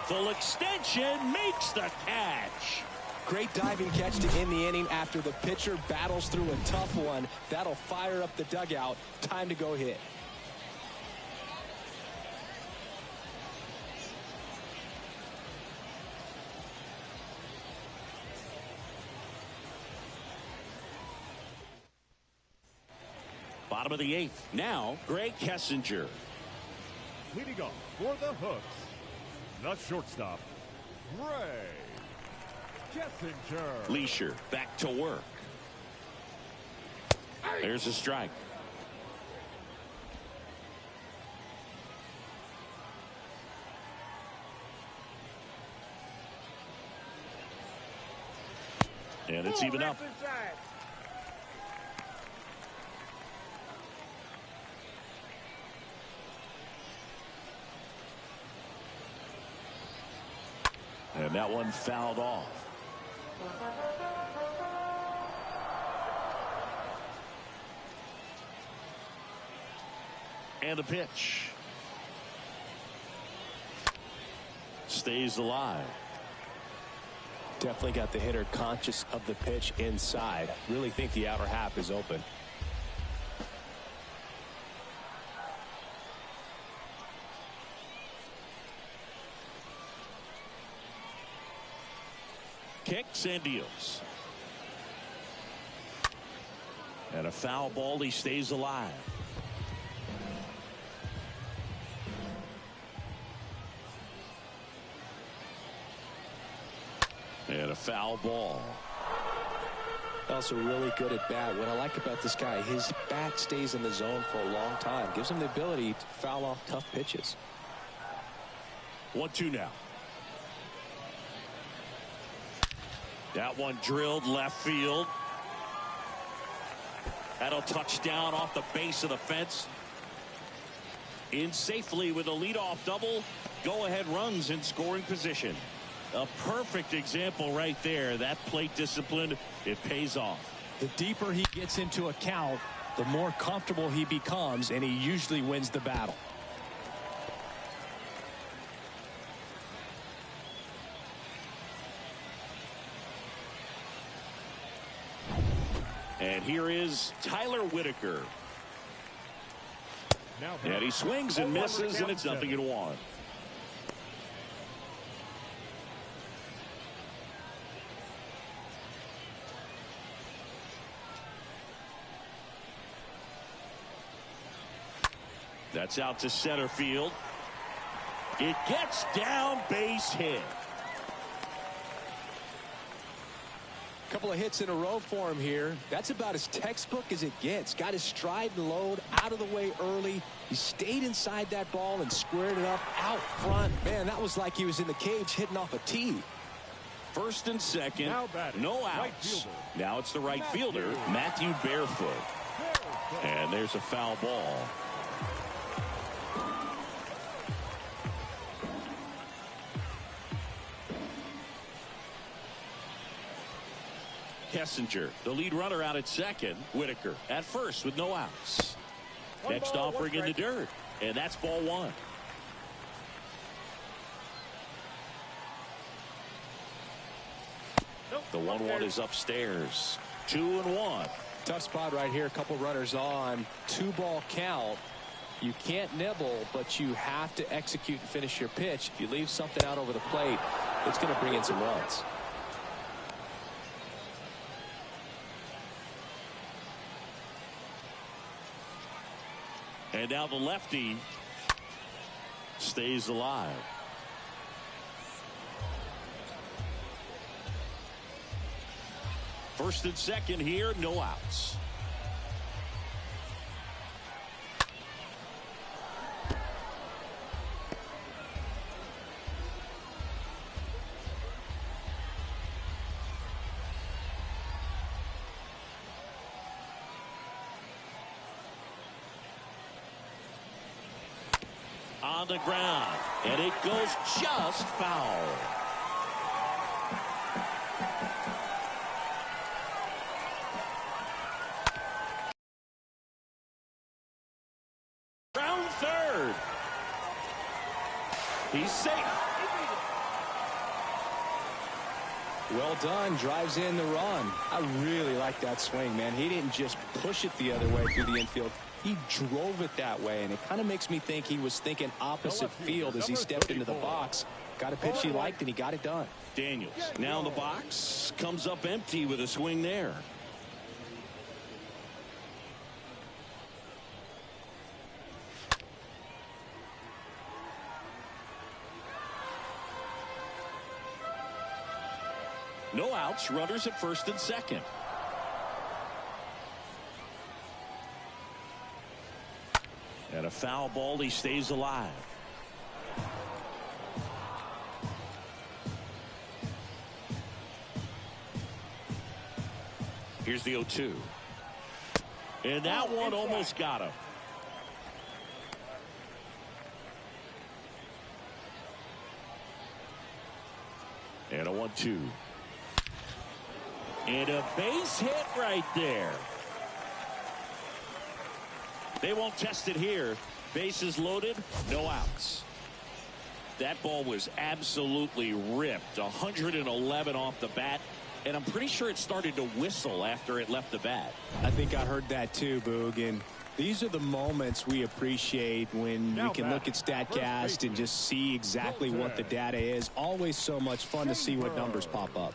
A: Full extension, makes the catch.
B: Great diving catch to end the inning after the pitcher battles through a tough one. That'll fire up the dugout. Time to go hit.
A: Bottom of the 8th. Now, Greg Kessinger.
C: Leading off for the Hooks, the shortstop, Greg Kessinger.
A: Leisure back to work. There's a strike. And it's even up. And that one fouled off. And the pitch. Stays alive.
B: Definitely got the hitter conscious of the pitch inside. Really think the outer half is open.
A: Kicks and deals. And a foul ball. He stays alive. And a foul ball.
B: Also really good at bat. What I like about this guy, his bat stays in the zone for a long time. Gives him the ability to foul off tough pitches.
A: 1-2 now. That one drilled left field. That'll touch down off the base of the fence. In safely with a leadoff double. Go-ahead runs in scoring position. A perfect example right there. That plate discipline, it pays off.
B: The deeper he gets into a count, the more comfortable he becomes, and he usually wins the battle.
A: And here is Tyler Whitaker. And he swings and misses, and it's 0-1. That's out to center field. It gets down, base hit.
B: Couple of hits in a row for him here. That's about as textbook as it gets. Got his stride and load out of the way early. He stayed inside that ball and squared it up out front. Man, that was like he was in the cage hitting off a tee.
A: First and second, no outs.
C: Right,
A: now it's the right fielder, Matthew Barefoot. And there's a foul ball. Kessinger, the lead runner out at second. Whitaker at first with no outs. Next offering in the dirt. And that's ball one. The 1-1 is upstairs. 2-1.
B: Tough spot right here. A couple runners on. 2-ball count. You can't nibble, but you have to execute and finish your pitch. If you leave something out over the plate, it's going to bring in some runs.
A: And now the lefty stays alive. First and second here, no outs. On the ground, and it goes just foul. Round third. He's safe.
B: Well done. Drives in the run. I really like that swing, man. He didn't just push it the other way through the infield. He drove it that way, and it kind of makes me think he was thinking opposite field as he stepped into the box. Got a pitch he liked, and he got it done.
A: Daniels now in the box, comes up empty with a swing there. No outs, runners at first and second. And a foul ball, he stays alive. Here's the 0-2. And that one almost got him. And a 1-2. And a base hit right there. They won't test it here. Bases loaded, no outs. That ball was absolutely ripped. 111 off the bat. And I'm pretty sure it started to whistle after it left the bat.
B: I think I heard that too, Boog. And these are the moments we appreciate when we can look at StatCast and just see exactly what the data is. Always so much fun to see what numbers pop up.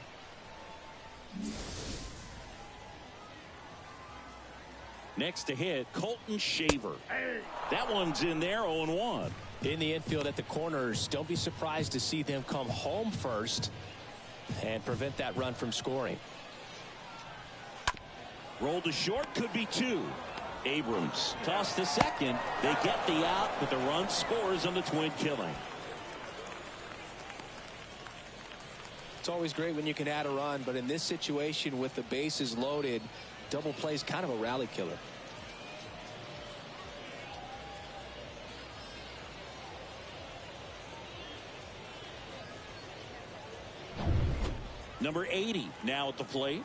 A: Next to hit, Colton Shaver. That one's in there, 0-1.
B: In the infield at the corners, don't be surprised to see them come home first and prevent that run from scoring.
A: Roll to short, could be 2. Abrams tossed to second. They get the out, but the run scores on the twin killing.
B: It's always great when you can add a run, but in this situation with the bases loaded, double play is kind of a rally killer.
A: Number 80 now at the plate.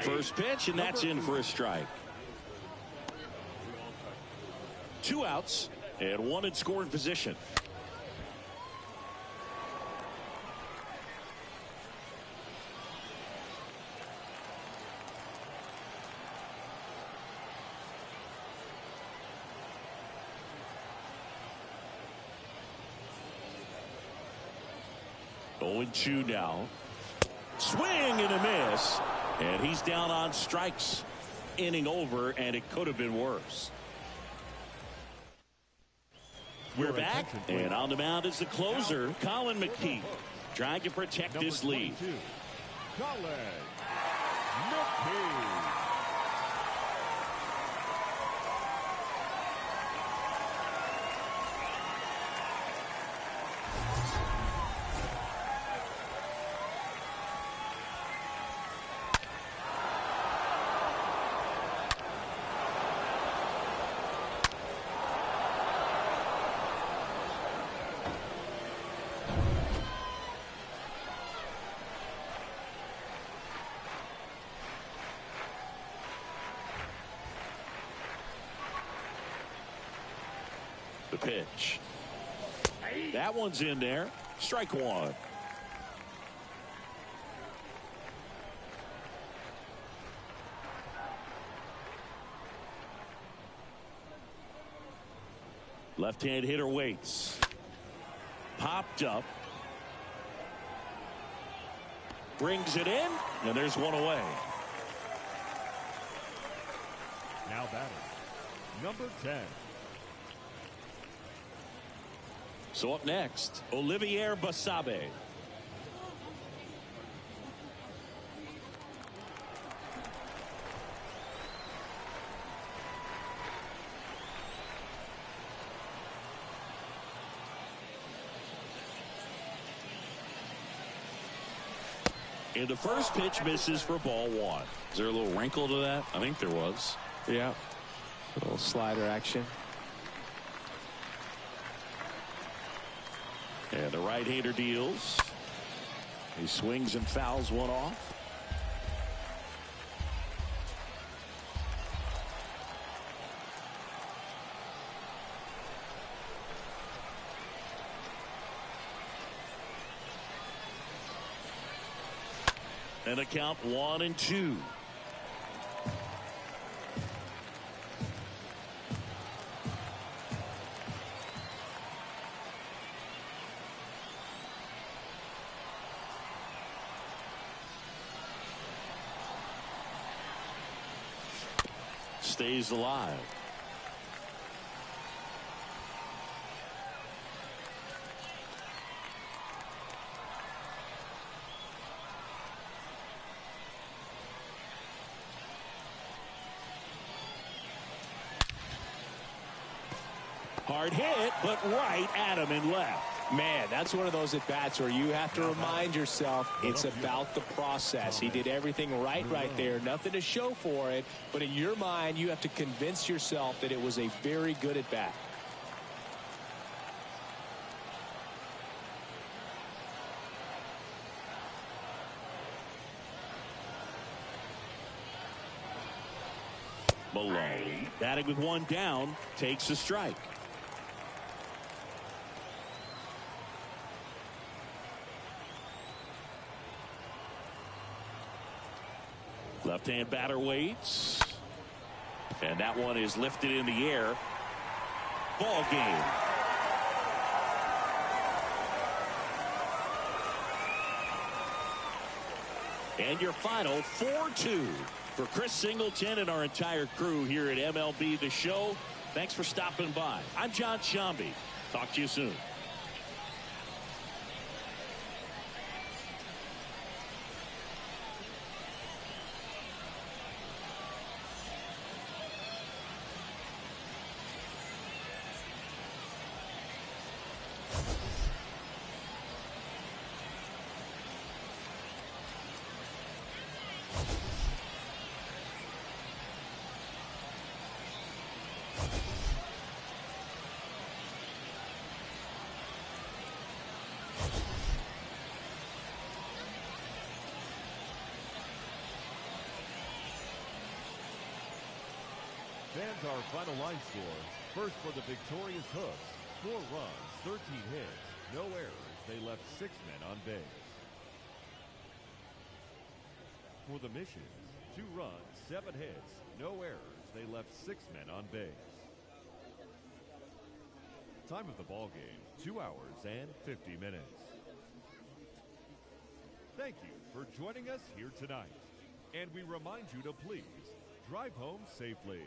A: First pitch, and that's in for a strike. 2 outs and 1 in scoring position. Oh, 2 now. Swing and a miss. And he's down on strikes. Inning over, and it could have been worse. We're back, and on the mound is the closer, Colin McKee, trying to protect his lead.
C: Colin McKee.
A: The pitch. That one's in there. Strike 1. Left-hand hitter waits. Popped up. Brings it in, and there's one away.
C: Now batting, number 10.
A: So up next, Olivier Basabe. And the first pitch misses for ball 1. Is there a little wrinkle to that? I think there was.
B: Yeah. A little slider action.
A: And the right-hander deals. He swings and fouls one off. And a count 1-2. Stays alive. Hard hit, but right at him and left.
B: Man, that's one of those at-bats where you have to remind yourself it's about the process. He did everything right there. Nothing to show for it. But in your mind, you have to convince yourself that it was a very good at-bat.
A: Malone, batting with one down, takes a strike. Left-hand batter waits. And that one is lifted in the air. Ball game. And your final 4-2 for Chris Singleton and our entire crew here at MLB The Show. Thanks for stopping by. I'm John Shambi. Talk to you soon.
C: Fans, our final line score. First for the victorious Hooks. 4 runs, 13 hits, no errors. They left 6 men on base. For the Missions, 2 runs, 7 hits, no errors. They left 6 men on base. Time of the ball game, 2 hours and 50 minutes. Thank you for joining us here tonight. And we remind you to please drive home safely.